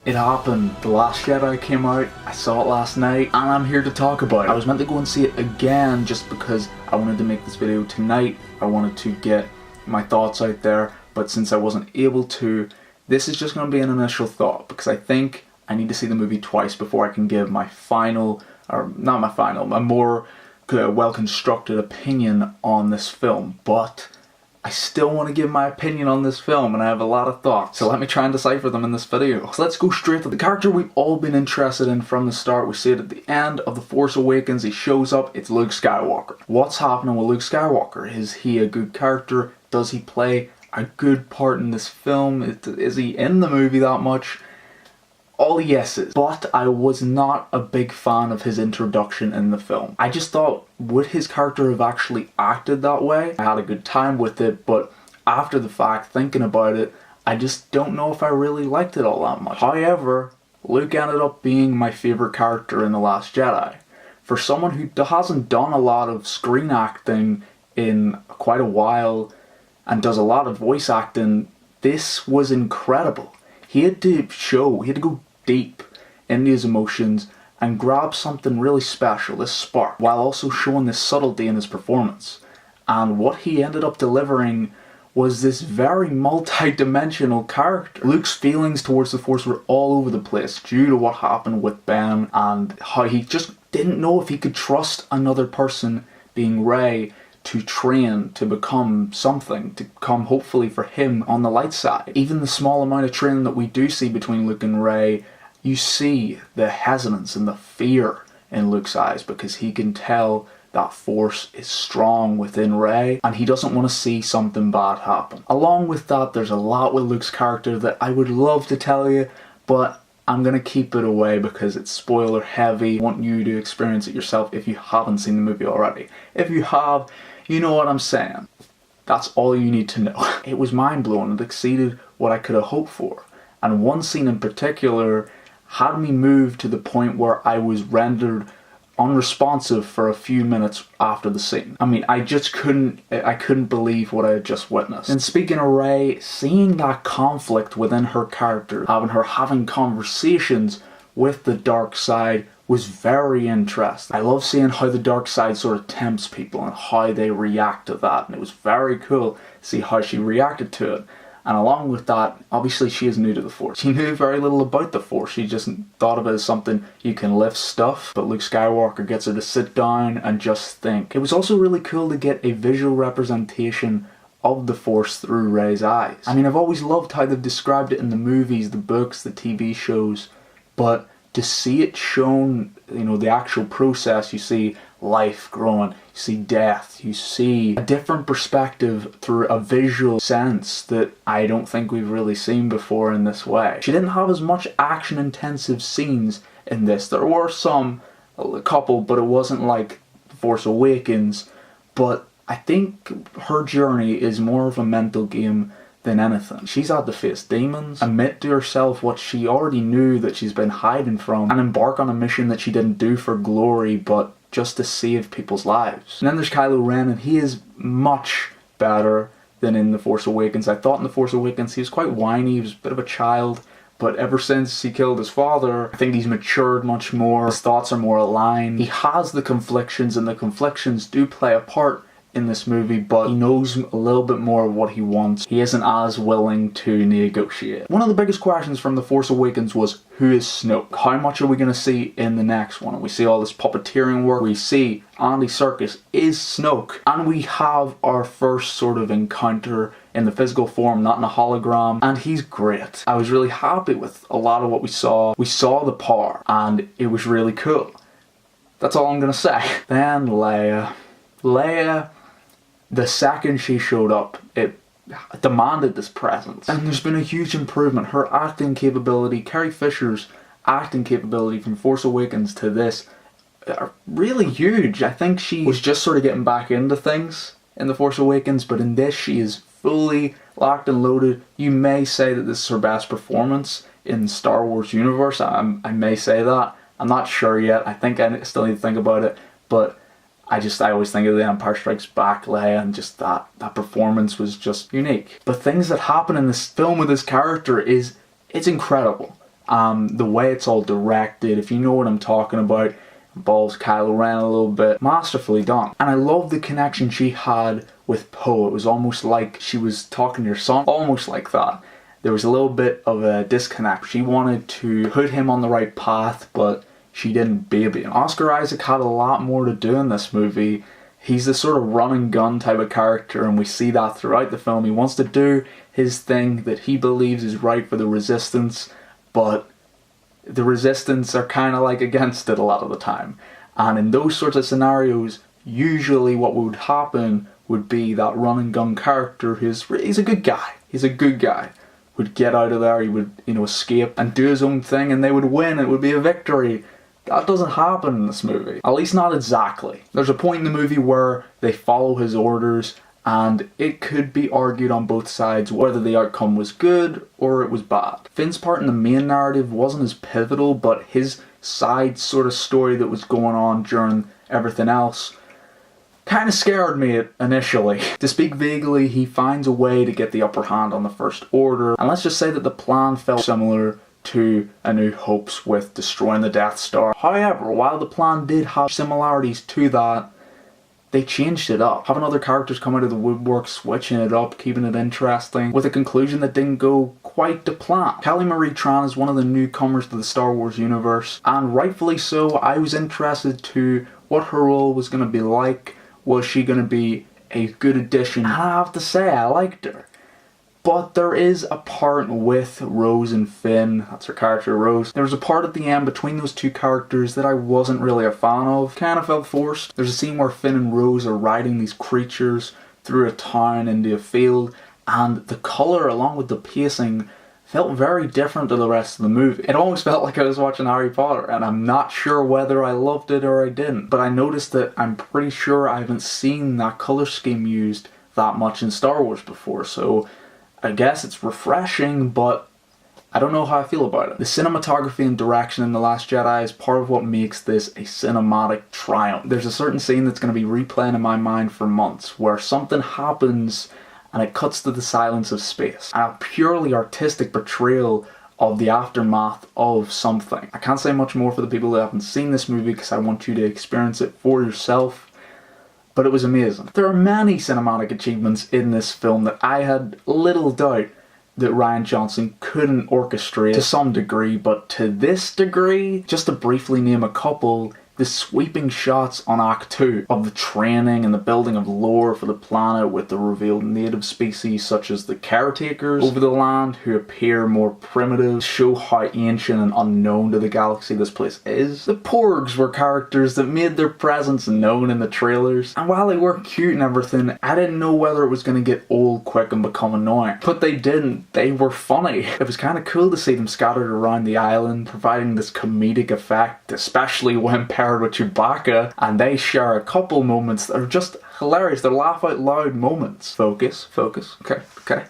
It happened. The Last Jedi came out, I saw it last night, and I'm here to talk about it. I was meant to go and see it again just because I wanted to make this video tonight. I wanted to get my thoughts out there, but since I wasn't able to, this is just going to be an initial thought because I think I need to see the movie twice before I can give my final, or not my final, my more well-constructed opinion on this film. But I still want to give my opinion on this film, and I have a lot of thoughts, so let me try and decipher them in this video. So let's go straight to the character we've all been interested in from the start. We see it at the end of The Force Awakens. He shows up, it's Luke Skywalker. What's happening with Luke Skywalker? Is he a good character? Does he play a good part in this film? Is he in the movie that much? All yeses. But I was not a big fan of his introduction in the film. I just thought, would his character have actually acted that way? I had a good time with it, but after the fact, thinking about it, I just don't know if I really liked it all that much. However, Luke ended up being my favourite character in The Last Jedi. For someone who hasn't done a lot of screen acting in quite a while and does a lot of voice acting, this was incredible. He had to go deep into his emotions and grab something really special, this spark, while also showing this subtlety in his performance. And what he ended up delivering was this very multi-dimensional character. Luke's feelings towards the Force were all over the place due to what happened with Ben and how he just didn't know if he could trust another person, being Rey, to train to become something, to come hopefully for him on the light side. Even the small amount of training that we do see between Luke and Rey, you see the hesitance and the fear in Luke's eyes because he can tell that Force is strong within Rey and he doesn't want to see something bad happen. Along with that, there's a lot with Luke's character that I would love to tell you, but I'm going to keep it away because it's spoiler heavy. I want you to experience it yourself if you haven't seen the movie already. If you have, you know what I'm saying. That's all you need to know. It was mind-blowing. It exceeded what I could have hoped for. And one scene in particular had me moved to the point where I was rendered unresponsive for a few minutes after the scene. I mean, I couldn't believe what I had just witnessed. And speaking of Rey, seeing that conflict within her character, having conversations with the dark side was very interesting. I love seeing how the dark side sort of tempts people and how they react to that, and it was very cool to see how she reacted to it. And along with that, obviously she is new to the Force. She knew very little about the Force. She just thought of it as something you can lift stuff, but Luke Skywalker gets her to sit down and just think. It was also really cool to get a visual representation of the Force through Rey's eyes. I mean, I've always loved how they've described it in the movies, the books, the TV shows, but to see it shown, you know, the actual process, you see life growing, you see death, you see a different perspective through a visual sense that I don't think we've really seen before in this way. She didn't have as much action-intensive scenes in this. There were a couple, but it wasn't like The Force Awakens. But I think her journey is more of a mental game than anything. She's had to face demons, admit to herself what she already knew that she's been hiding from, and embark on a mission that she didn't do for glory, but just to save people's lives. And then there's Kylo Ren, and he is much better than in The Force Awakens. I thought in The Force Awakens he was quite whiny, he was a bit of a child, but ever since he killed his father, I think he's matured much more, his thoughts are more aligned. He has the conflictions, and the conflictions do play a part in this movie, but he knows a little bit more of what he wants. He isn't as willing to negotiate. One of the biggest questions from The Force Awakens was, who is Snoke? How much are we going to see in the next one? We see all this puppeteering work, we see Andy Serkis is Snoke, and we have our first sort of encounter in the physical form, not in a hologram, and he's great. I was really happy with a lot of what we saw. We saw the power, and it was really cool. That's all I'm going to say. Then Leia, the second she showed up, it demanded this presence. And there's been a huge improvement. Her acting capability, Carrie Fisher's acting capability from Force Awakens to this, are really huge. I think she was just sort of getting back into things in The Force Awakens, but in this she is fully locked and loaded. You may say that this is her best performance in Star Wars universe. I may say that. I'm not sure yet. I think I still need to think about it, but I always think of The Empire Strikes Back Leia, and just that performance was just unique. But things that happen in this film with this character it's incredible. The way it's all directed, if you know what I'm talking about, involves Kylo Ren a little bit. Masterfully done. And I love the connection she had with Poe. It was almost like she was talking to her son. Almost like that. There was a little bit of a disconnect. She wanted to put him on the right path, but she didn't baby him. Oscar Isaac had a lot more to do in this movie. He's the sort of run and gun type of character, and we see that throughout the film. He wants to do his thing that he believes is right for the Resistance, but the Resistance are kind of like against it a lot of the time. And in those sorts of scenarios, usually what would happen would be that run and gun character he's a good guy. He's a good guy. Would get out of there, he would, escape and do his own thing, and they would win. It would be a victory. That doesn't happen in this movie. At least not exactly. There's a point in the movie where they follow his orders, and it could be argued on both sides whether the outcome was good or it was bad. Finn's part in the main narrative wasn't as pivotal, but his side sort of story that was going on during everything else kind of scared me initially. To speak vaguely, he finds a way to get the upper hand on the First Order, and let's just say that the plan felt similar to A New Hope's with destroying the Death Star. However, while the plan did have similarities to that, they changed it up. Having other characters come out of the woodwork, switching it up, keeping it interesting, with a conclusion that didn't go quite to plan. Kelly Marie Tran is one of the newcomers to the Star Wars universe, and rightfully so. I was interested to what her role was going to be like. Was she going to be a good addition? And I have to say, I liked her. But there is a part with Rose and Finn, that's her character Rose. There was a part at the end between those two characters that I wasn't really a fan of. Kind of felt forced. There's a scene where Finn and Rose are riding these creatures through a town into a field, and the colour along with the pacing felt very different to the rest of the movie. It almost felt like I was watching Harry Potter, and I'm not sure whether I loved it or I didn't. But I noticed that I'm pretty sure I haven't seen that colour scheme used that much in Star Wars before, so I guess it's refreshing, but I don't know how I feel about it. The cinematography and direction in The Last Jedi is part of what makes this a cinematic triumph. There's a certain scene that's going to be replaying in my mind for months, where something happens and it cuts to the silence of space. A purely artistic portrayal of the aftermath of something. I can't say much more for the people that haven't seen this movie because I want you to experience it for yourself. But it was amazing. There are many cinematic achievements in this film that I had little doubt that Rian Johnson couldn't orchestrate to some degree, but to this degree, just to briefly name a couple, the sweeping shots on Act 2 of the training and the building of lore for the planet with the revealed native species such as the caretakers over the land who appear more primitive, show how ancient and unknown to the galaxy this place is. The Porgs were characters that made their presence known in the trailers, and while they were cute and everything, I didn't know whether it was going to get old quick and become annoying. But they didn't. They were funny. It was kind of cool to see them scattered around the island, providing this comedic effect, especially when paired with Chewbacca, and they share a couple moments that are just hilarious. They're laugh out loud moments. Focus. Okay.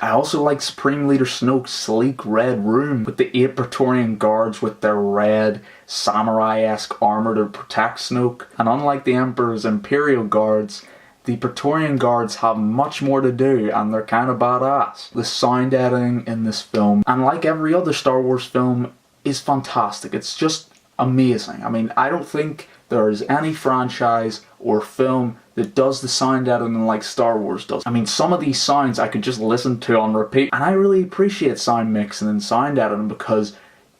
I also like Supreme Leader Snoke's sleek red room with the 8 Praetorian guards with their red samurai-esque armor to protect Snoke. And unlike the Emperor's Imperial guards, the Praetorian guards have much more to do, and they're kind of badass. The sound editing in this film, and like every other Star Wars film, is fantastic. It's just amazing. I mean, I don't think there is any franchise or film that does the sound editing like Star Wars does. I mean, some of these sounds I could just listen to on repeat, and I really appreciate sound mixing and sound editing because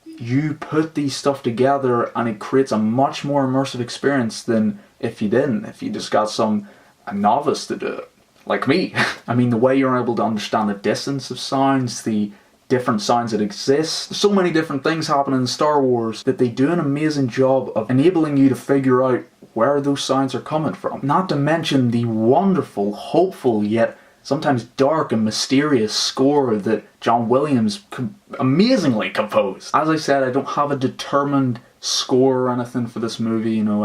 you put these stuff together and it creates a much more immersive experience than if you didn't, if you just got a novice to do it, like me. I mean, the way you're able to understand the distance of sounds, the different sounds that exist. So many different things happen in Star Wars that they do an amazing job of enabling you to figure out where those sounds are coming from. Not to mention the wonderful, hopeful, yet sometimes dark and mysterious score that John Williams amazingly composed. As I said, I don't have a determined score or anything for this movie. You know,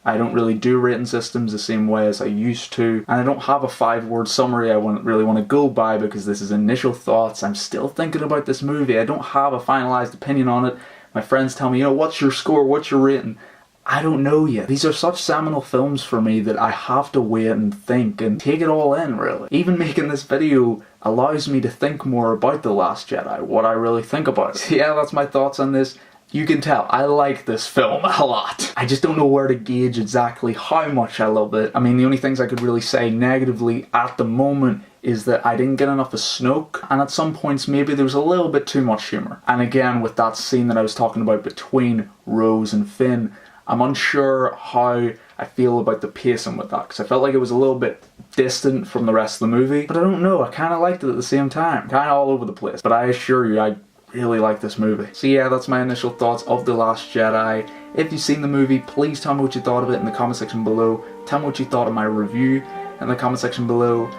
I don't really do rating systems the same way as I used to, and I don't have a 5-word summary I really want to go by because this is initial thoughts. I'm still thinking about this movie. I don't have a finalized opinion on it. My friends tell me, what's your score, what's your rating? I don't know yet. These are such seminal films for me that I have to wait and think and take it all in, really. Even making this video allows me to think more about The Last Jedi, what I really think about it. So yeah, that's my thoughts on this. You can tell, I like this film a lot. I just don't know where to gauge exactly how much I love it. I mean, the only things I could really say negatively at the moment is that I didn't get enough of Snoke, and at some points maybe there was a little bit too much humour. And again, with that scene that I was talking about between Rose and Finn, I'm unsure how I feel about the pacing with that, because I felt like it was a little bit distant from the rest of the movie. But I don't know, I kind of liked it at the same time. Kind of all over the place. But I assure you, I really like this movie. So yeah, that's my initial thoughts of The Last Jedi. If you've seen the movie, please tell me what you thought of it in the comment section below. Tell me what you thought of my review in the comment section below.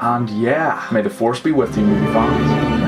And yeah, may the force be with you, movie fans.